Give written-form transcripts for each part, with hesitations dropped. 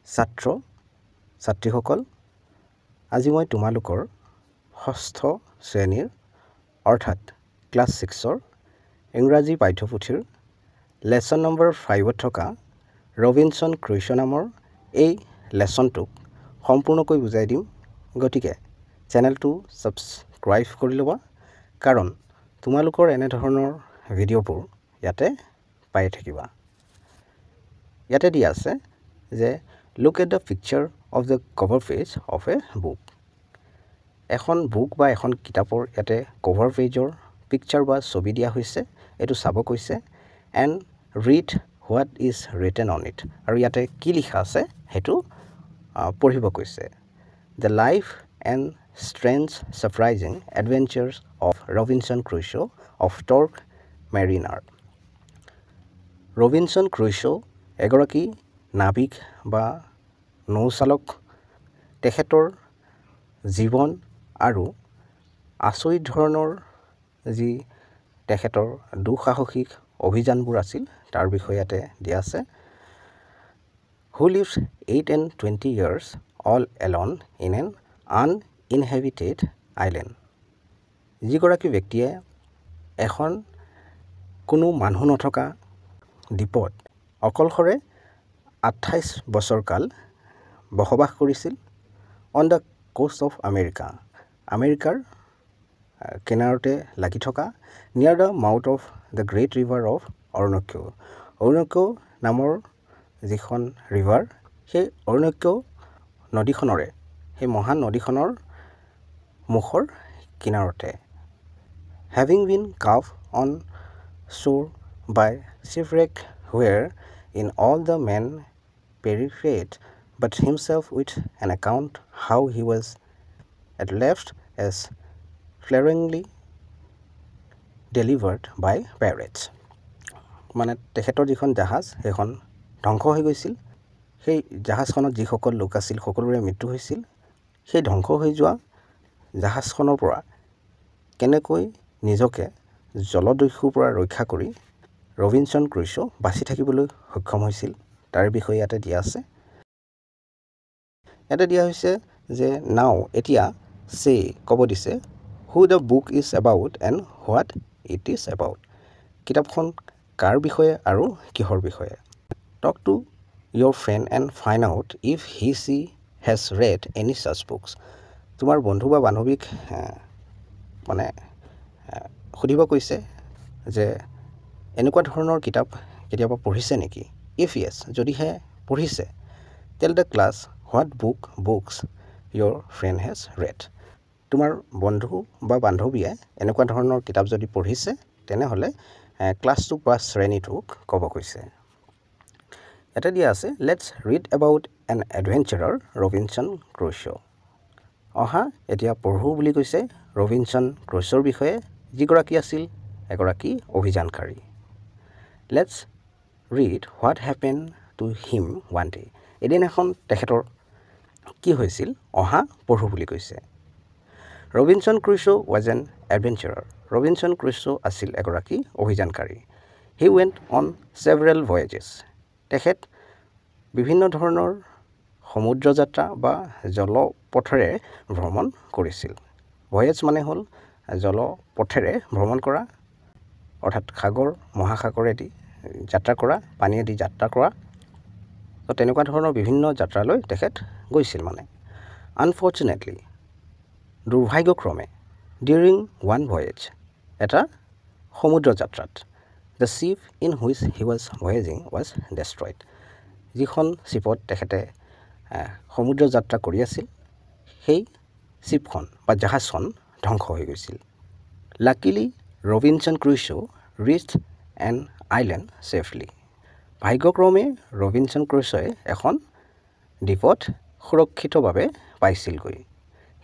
ছাত্ৰ ছাত্ৰীসকল আজি মই তোমালোকৰ ষষ্ঠ শ্ৰেণীৰ অৰ্থাৎ ক্লাছ 6ৰ ইংৰাজী পাঠ্যপুথিৰ লেসন নম্বৰ 5ত থকা ৰবিনসন ক্ৰুছো নামৰ এই লেসনটোক সম্পূৰ্ণকৈ বুজাই দিম। গতিকে চেনেলটো সাবস্ক্ৰাইব কৰি ল'বা, কাৰণ তোমালোকৰ এনে ধৰণৰ ভিডিঅ'বোৰ ইয়াতে পাই থাকিবা। ইয়াতে দিয়া আছে যে look at the picture of the cover page of a book. এখন বুক বা এখন কিতাপৰ ইয়াতে কভাৰ পেজৰ পিকচাৰ বা ছবি দিয়া হৈছে, এইটো চাব কৈছে। And read what is written on it, আৰু ইয়াতে কি লিখা আছে সেইটো পঢ়িব কৈছে। The life and strange surprising adventures of Robinson Crusoe of York mariner. Robinson Crusoe এগৰাকী নাবিক বা নৌচালক। তেখেতৰ জীৱন আৰু আচৰিত ধৰণৰ যি তেখেতৰ দুঃসাহসিক অভিযানবোৰ আছিল তাৰ বিষয়ে ইয়াতে দিয়া আছে। Who lives 8 and 20 years all alone in an uninhabited island. যিগৰাকী ব্যক্তিয়ে এখন কোনো মানুহ নথকা দ্বীপত অকলশৰে 28 বছৰ কাল বসবাস কৰিছিল। On the coast of America, আমেৰিকাৰ কিনাৰতে লাগি থকা, near the mouth of the great river of Oroonoque. Oroonoque নামৰ যিখন ৰিভাৰ, সেই অৰুণাক্য নদীখনৰে, সেই মহান নদীখনৰ মুখৰ কিনাৰতে। হেভিং বিন কাভ on shore by shipwreck where in all the men perished but himself with an account how he was at last as flaringly delivered by pirates. মানে তেখেতৰ যিখন জাহাজ সেইখন ধ্বংস হৈ গৈছিল। সেই জাহাজখনত যিসকল লোক আছিল সকলোৰে মৃত্যু হৈছিল। সেই ধ্বংস হৈ যোৱা জাহাজখনৰ পৰা কেনেকৈ নিজকে জলদস্যুৰ পৰা ৰক্ষা কৰি ৰবিনসন ক্ৰুছো বাচি থাকিবলৈ সক্ষম হৈছিল তাৰ বিষয়ে ইয়াতে দিয়া আছে। ইয়াতে দিয়া হৈছে যে নাও এতিয়া ক'ব দিছে who the book is about and what it is about. কিতাপখন কাৰ বিষয়ে আৰু কিহৰ বিষয়ে। Talk to your friend and find out if he C has red any ছাচ books. তোমাৰ বন্ধু বা বান্ধৱীক মানে সুধিব কৈছে যে এনেকুৱা ধৰণৰ কিতাপ কেতিয়াবা পঢ়িছে নেকি। ইফ য়েছ, যদিহে পঢ়িছে, tell the class what books your friend has red. তোমাৰ বন্ধু বা বান্ধৱীয়ে এনেকুৱা ধৰণৰ কিতাপ যদি পঢ়িছে তেনেহ'লে ক্লাছটোক বা শ্ৰেণীটোক ক'ব কৈছে। ইয়াতে দিয়া আছে লেটছ ৰিড এবাউট এন এডভেঞ্চাৰৰ ৰবিনসন ক্ৰুছো। অহা এতিয়া পঢ়োঁ বুলি কৈছে ৰবিনসন ক্ৰুছোৰ বিষয়ে, যিগৰাকী আছিল এগৰাকী অভিযানকাৰী। Let's read what happen to him one day. এদিন এখন তেখেতৰ কি হৈছিল, অহা পঢ়োঁ বুলি কৈছে। ৰবিনসন ক্ৰুছো ৱাজ এন এডভেঞ্চাৰৰ। ৰবিনসন ক্ৰুছো আছিল এগৰাকী অভিযানকাৰী। হি ৱেণ্ট অন ছেভেৰেল ভয়েজেছ। তেখেত বিভিন্ন ধৰণৰ সমুদ্ৰ যাত্ৰা বা জলপথেৰে ভ্ৰমণ কৰিছিল। ভয়েজ মানে হ'ল জলপথেৰে ভ্ৰমণ কৰা, অৰ্থাৎ সাগৰ মহাসাগৰেদি যাত্ৰা কৰা, পানীয়েদি যাত্ৰা কৰা। তো তেনেকুৱা ধৰণৰ বিভিন্ন যাত্ৰালৈ তেখেত গৈছিল মানে। আনফৰ্চুনেটলি, দুৰ্ভাগ্যক্ৰমে, ডিউৰিং ওৱান ভয়েজ, এটা সমুদ্ৰ যাত্ৰাত, the ship in which he was voyaging was destroyed. যিখন শ্বিপত তেখেতে সমুদ্ৰ যাত্ৰা কৰি আছিল, সেই শ্বিপখন বা জাহাজখন ধ্বংস হৈ গৈছিল। Luckily Robinson Crusoe reached an island safely. ভাগ্যক্ৰমে ৰবিনসন ক্ৰুছোৱে এখন দ্বীপত সুৰক্ষিতভাৱে পাইছিলগৈ।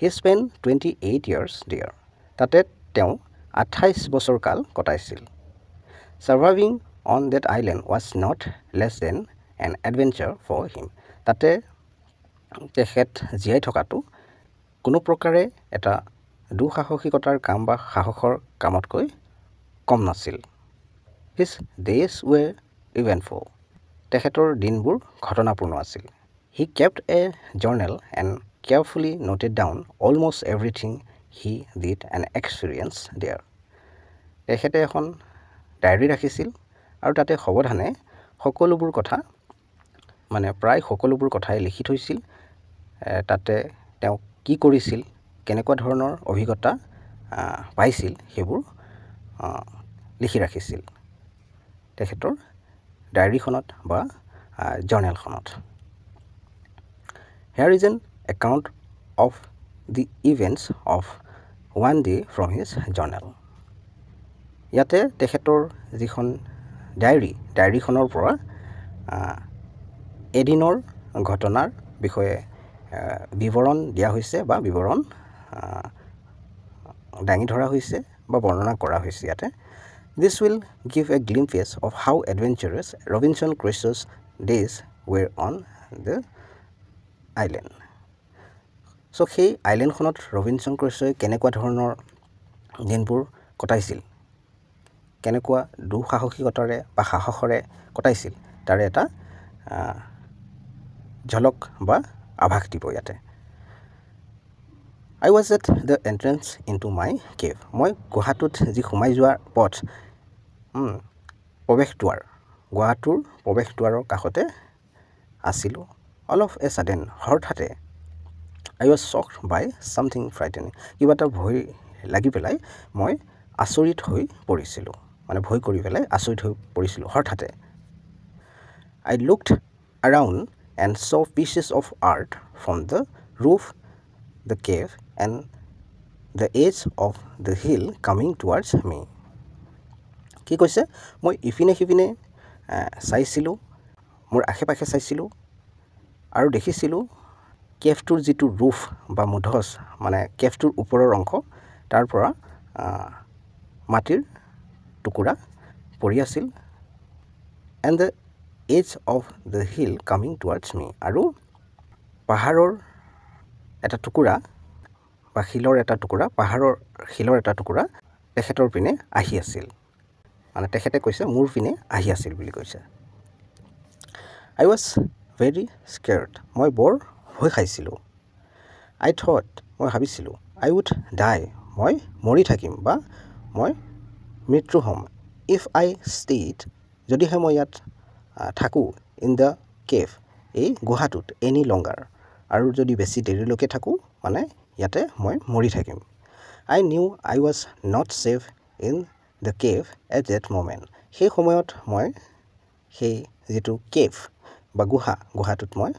He spend 28 years there. তাতে তেওঁ 28 বছৰ কাল কটাইছিল। Surviving on that island was not less than an adventure for him. তাতে তেখেত জীয়াই থকাটো কোনো প্ৰকাৰে এটা দুঃসাহসিকতাৰ কাম বা সাহসৰ কামতকৈ কম নাছিল। His days were eventful. তেখেতৰ দিনবোৰ ঘটনাপূৰ্ণ আছিল। He kept a journal and carefully noted down almost everything he did and experienced there. তেখেতে এখন ডায়েৰী ৰাখিছিল আৰু তাতে সাৱধানে সকলোবোৰ কথা মানে প্ৰায় সকলোবোৰ কথাই লিখি থৈছিল তাতে তেওঁ কি কৰিছিল কেনেকুৱা ধৰণৰ অভিজ্ঞতা পাইছিল সেইবোৰ লিখি ৰাখিছিল তেখেতৰ ডায়েৰীখনত বা জাৰ্নেলখনত Here is an account of the events of one day from his journal. ইয়াতে তেখেতৰ যিখন ডায়েৰীখনৰ পৰা এদিনৰ ঘটনাৰ বিষয়ে বিৱৰণ দিয়া হৈছে বা বিৱৰণ দাঙি ধৰা হৈছে বা বৰ্ণনা কৰা হৈছে ইয়াতে This will give a glimpse of how adventurous Robinson Crusoe's days were on the island. So সেই আইলেণ্ডখনত ৰবিনসন ক্ৰুছয়ে কেনেকুৱা ধৰণৰ দিনবোৰ কটাইছিল কেনেকুৱা দুঃসাহসিকতাৰে বা সাহসৰে কটাইছিল তাৰে এটা ঝলক বা আভাস দিব ইয়াতে I was at the entrance into my cave. মই গুহাটোত যি সোমাই যোৱাৰ পথ গুহাটোৰ প্ৰৱেশ দুৱাৰৰ কাষতে আছিলোঁ All of a sudden, হঠাতে I was shocked by something frightening. কিবা এটা ভয় লাগি পেলাই মই আচৰিত হৈ পৰিছিলোঁ মানে ভয় কৰি পেলাই আচৰিত হৈ পৰিছিলোঁ হঠাতে I looked around and saw pieces of art from the roof, the cave, and the edge of the hill coming towards me. কি কৈছে মই ইফিনে সিফিনে চাইছিলোঁ মোৰ আশে-পাশে চাইছিলোঁ আৰু দেখিছিলোঁ কেভটোৰ যিটো ৰুফ বা মুধচ মানে কেভটোৰ ওপৰৰ অংশ তাৰ পৰা মাটিৰ টুকুৰা পৰি আছিল and the edge of the hill coming towards me আৰু পাহাৰৰ এটা টুকুৰা বা শিলৰ এটা টুকুৰা পাহাৰৰ শিলৰ এটা টুকুৰা তেখেতৰ পিনে আহি আছিল মানে তেখেতে কৈছে মোৰ পিনে আহি আছিল বুলি কৈছে I was very scared. মই বৰ ভয় খাইছিলোঁ I thought মই ভাবিছিলোঁ I would die. মই মৰি থাকিম বা মই মৃত্যু হ'ম if I stayed যদিহে মই ইয়াত থাকোঁ in the cave এই গুহাটোত any longer আৰু যদি বেছি দেৰিলৈকে থাকোঁ মানে ইয়াতে মই মৰি থাকিম I knew I was not safe in the cave at that moment. সেই সময়ত মই সেই যিটো কেভ বা গুহাটোত মই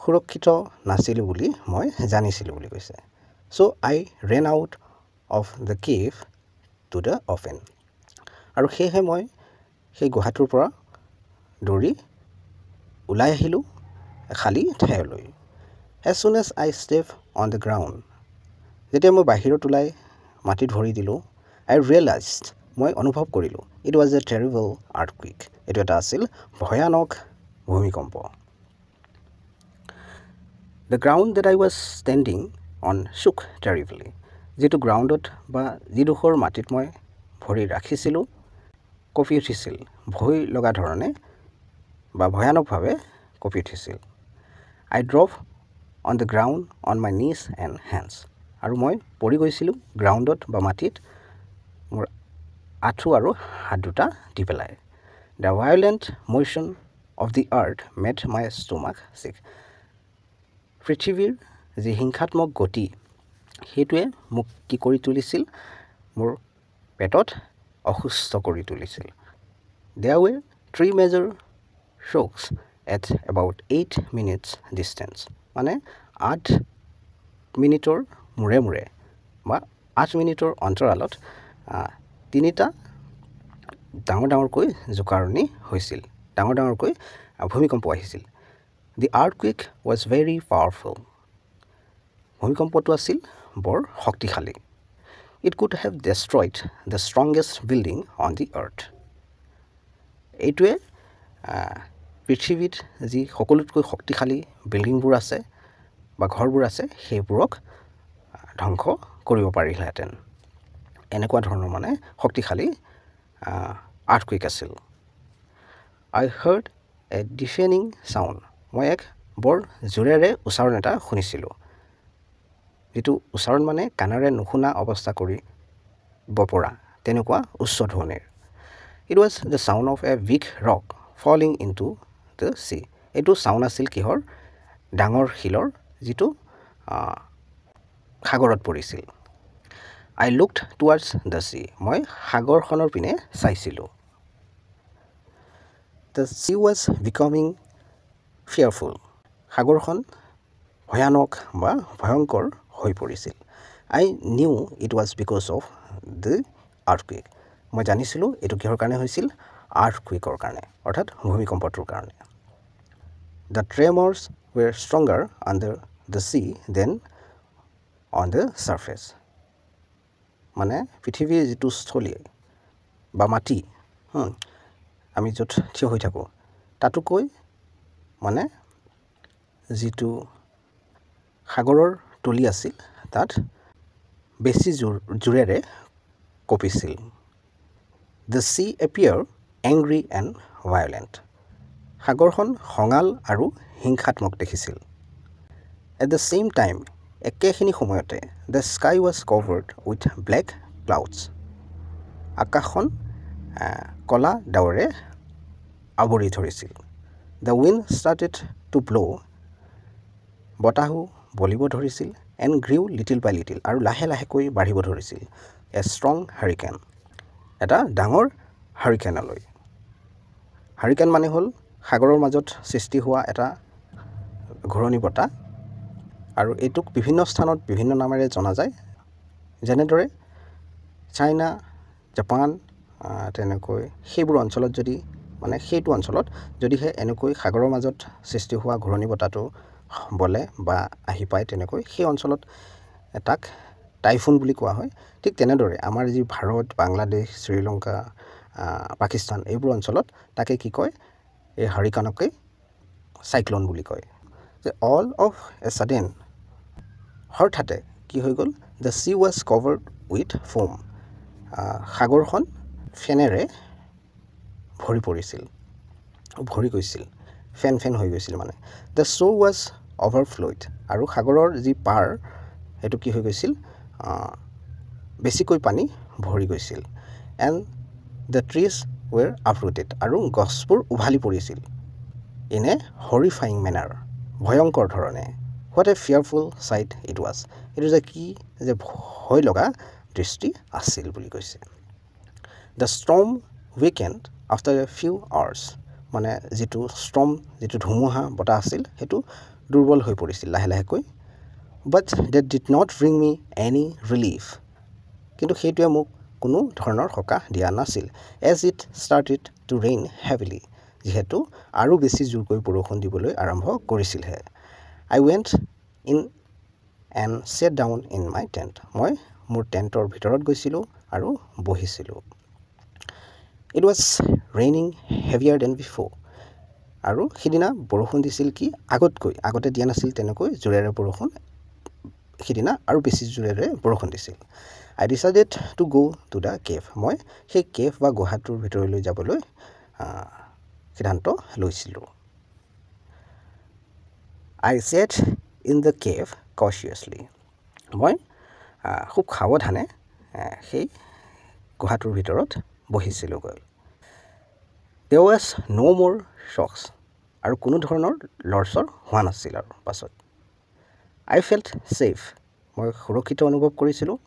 সুৰক্ষিত নাছিলোঁ বুলি মই জানিছিলোঁ বুলি কৈছে So I ran out of the cave to the open. আৰু সেয়েহে মই সেই গুহাটোৰ পৰা দৌৰি ওলাই আহিলোঁ খালী ঠাইলৈ As soon as I stepped on the ground, যেতিয়া মই বাহিৰত ওলাই মাটিত ভৰি দিলোঁ I realized মই অনুভৱ কৰিলোঁ It was a terrible earthquake. এইটো এটা আছিল ভয়ানক ভূমিকম্প The ground that I was standing on shook terribly. যিটো গ্ৰাউণ্ডত বা যিডোখৰ মাটিত মই ভৰি ৰাখিছিলোঁ কঁপি উঠিছিল ভয় লগা ধৰণে বা ভয়ানকভাৱে কঁপি উঠিছিল I drove on the ground on my knees and hands. আৰু মই পৰি গৈছিলোঁ গ্ৰাউণ্ডত বা মাটিত মোৰ আঁঠু আৰু হাত দুটা দি পেলাই The violent motion of the earth made my stomach sick. পৃথিৱীৰ যি হিংসাত্মক গতি সেইটোৱে মোক কি কৰি তুলিছিল মোৰ পেটত অসুস্থ কৰি তুলিছিল There were 3 major shocks at about 8 minutes distance. মানে 8 মিনিটৰ মূৰে মূৰে বা 8 মিনিটৰ অন্তৰালত তিনিটা ডাঙৰকৈ জোকাৰণি হৈছিল ডাঙৰকৈ ভূমিকম্প আহিছিল The earthquake was very powerful. ভূমিকম্পটো আছিল বৰ শক্তিশালী It could have destroyed the strongest building on the earth. এইটোৱে পৃথিৱীত যি সকলোতকৈ শক্তিশালী বিল্ডিংবোৰ আছে বা ঘৰবোৰ আছে সেইবোৰক ধ্বংস কৰিব পাৰিলহেঁতেন এনেকুৱা ধৰণৰ মানে শক্তিশালী আৰ্থকুইক আছিল I heard a deafening sound. মই এক বৰ জোৰেৰে উচ্চাৰণ এটা শুনিছিলোঁ যিটো উচ্চাৰণ মানে কাণেৰে নুশুনা অৱস্থা কৰিব পৰা তেনেকুৱা উচ্চ ধ্বনিৰ it was the sound of a big rock falling into the sea এইটো চাউণ্ড আছিল কিহৰ ডাঙৰ শিলৰ যিটো সাগৰত পৰিছিল I looked towards the sea মই সাগৰখনৰ পিনে চাইছিলোঁ the sea was becoming fearful সাগৰখন ভয়ানক বা ভয়ংকৰ হৈ পৰিছিল I knew it was because of the earthquake মই জানিছিলোঁ এইটো কিহৰ কাৰণে হৈছিল আৰ্থকুৱেকৰ কাৰণে অৰ্থাৎ ভূমিকম্পটোৰ কাৰণে the tremors were stronger under the sea than on the surface মানে পৃথিৱীৰ যিটো স্থলী বা মাটি আমি য'ত থিয় হৈ থাকোঁ তাতোকৈ মানে যিটো সাগৰৰ তলি আছিল তাত বেছি জোৰেৰে কঁপিছিল the sea appeared angry and violent সাগৰখন খঙাল আৰু হিংসাত্মক দেখিছিল এট দ্য ছেইম টাইম একেখিনি সময়তে the sky was covered with black clouds আকাশখন কলা ডাৱৰে আৱৰি ধৰিছিল দ্য উইণ্ড ষ্টাৰ্টেড টু ব্ল' বতাহো বলিব ধৰিছিল এণ্ড গ্ৰিউ লিটিল বাই লিটিল আৰু লাহে লাহেকৈ বাঢ়িব ধৰিছিল এ ষ্ট্ৰং হাৰিকেন এটা ডাঙৰ হাৰিকেনলৈ হাৰিকেন মানে হ'ল সাগৰৰ মাজত সৃষ্টি হোৱা এটা ঘূৰণি বতাহ আৰু এইটোক বিভিন্ন স্থানত বিভিন্ন নামেৰে জনা যায় যেনেদৰে চাইনা জাপান তেনেকৈ সেইবোৰ অঞ্চলত যদি মানে সেইটো অঞ্চলত যদিহে এনেকৈ সাগৰৰ মাজত সৃষ্টি হোৱা ঘূৰণি বতাহটো বলে বা আহি পায় তেনেকৈ সেই অঞ্চলত তাক টাইফুন বুলি কোৱা হয় ঠিক তেনেদৰে আমাৰ যি ভাৰত বাংলাদেশ শ্ৰীলংকা পাকিস্তান এইবোৰ অঞ্চলত তাকে কি কয় এই হাৰিকেনকে চাইক্লন বুলি কয় যে অল অফ এ ছাডেন হঠাতে কি হৈ গ'ল the sea was covered with foam সাগৰখন ফেনেৰে ভৰি পৰিছিল ভৰি গৈছিল ফেন হৈ গৈছিল মানে দ্য শ্ব' ৱাজ অভাৰফ্ল'ড আৰু সাগৰৰ যি পাৰ সেইটো কি হৈ গৈছিল বেছিকৈ পানী ভৰি গৈছিল এণ্ড দ্য ট্ৰিজ ৱেৰ আপৰুটেড আৰু গছবোৰ উভালি পৰিছিল ইন এ হৰিফাইং মেনাৰ ভয়ংকৰ ধৰণে what a fearful sight it was এইটো যে কি যে ভয় লগা দৃষ্টি আছিল বুলি কৈছে the storm weekend after a few hours মানে যিটো ষ্টৰ্ম যিটো ধুমুহা বতাহ আছিল সেইটো দুৰ্বল হৈ পৰিছিল লাহে লাহেকৈ but that did not bring me any relief কিন্তু সেইটোৱে মোক কোনো ধৰণৰ সকাহ দিয়া নাছিল as it started to rain heavily যিহেতু আৰু বেছি জোৰকৈ বৰষুণ দিবলৈ আৰম্ভ কৰিছিলহে I went in and sat down in my tent মই মোৰ টেণ্টৰ ভিতৰত গৈছিলোঁ আৰু বহিছিলোঁ it was raining heavier than before আৰু সিদিনা বৰষুণ দিছিল কি আগতে দিয়া নাছিল তেনেকৈ জোৰেৰে বৰষুণ সিদিনা আৰু বেছি জোৰেৰে বৰষুণ দিছিল আই ডিচাইডেড টু গ' টু দ্য কেভ মই সেই কেভ বা গুহাটোৰ ভিতৰলৈ যাবলৈ সিদ্ধান্ত লৈছিলোঁ আই ছেট ইন দ্য কেভ কচিয়াছলি মই খুব সাৱধানে সেই গুহাটোৰ ভিতৰত বহিছিলোঁগৈ দেৰ ৱাজ ন' মোৰ শ্বকছ আৰু কোনো ধৰণৰ লৰচৰ হোৱা নাছিল আৰু পাছত আই ফেল্ট ছেফ মই সুৰক্ষিত অনুভৱ কৰিছিলোঁ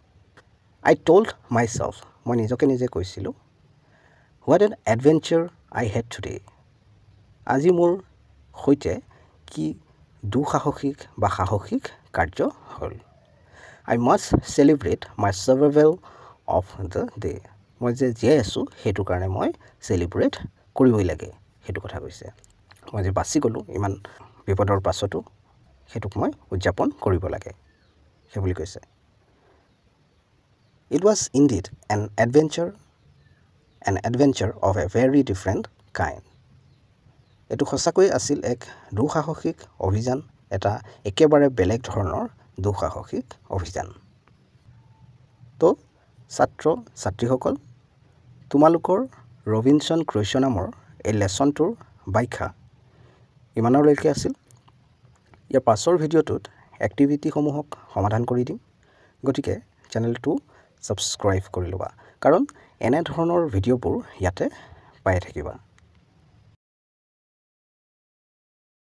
আই ট'ল্ড মাই চেল্ফ মই নিজকে নিজে কৈছিলোঁ what an adventure I had today আজি মোৰ সৈতে কি দুঃসাহসিক বা সাহসিক কাৰ্য হ'ল I must celebrate my survival of the day মই যে জীয়াই আছোঁ সেইটো কাৰণে মই চেলিব্ৰেট কৰিবই লাগে সেইটো কথা কৈছে মই যে বাচি গ'লোঁ ইমান বিপদৰ পাছতো সেইটোক মই উদযাপন কৰিব লাগে সেইবুলি কৈছে it was indeed N adventure of A very different kind এইটো সঁচাকৈ আছিল এক দুঃসাহসিক অভিযান এটা একেবাৰে বেলেগ ধৰণৰ দুঃসাহসিক অভিযান তো ছাত্ৰ ছাত্ৰীসকল তোমালোকৰ ৰবিনছন ক্ৰুছ'ৰ নামৰ এই লেচনটোৰ ব্যাখ্যা ইমানলৈকে আছিল ইয়াৰ পাছৰ ভিডিঅ'টোত এক্টিভিটিসমূহক সমাধান কৰি দিম। গতিকে চেনেলটো ছাবস্ক্ৰাইব কৰি ল'বা, কাৰণ এনে ধৰণৰ ভিডিঅ'বোৰ ইয়াতে পাই থাকিবা।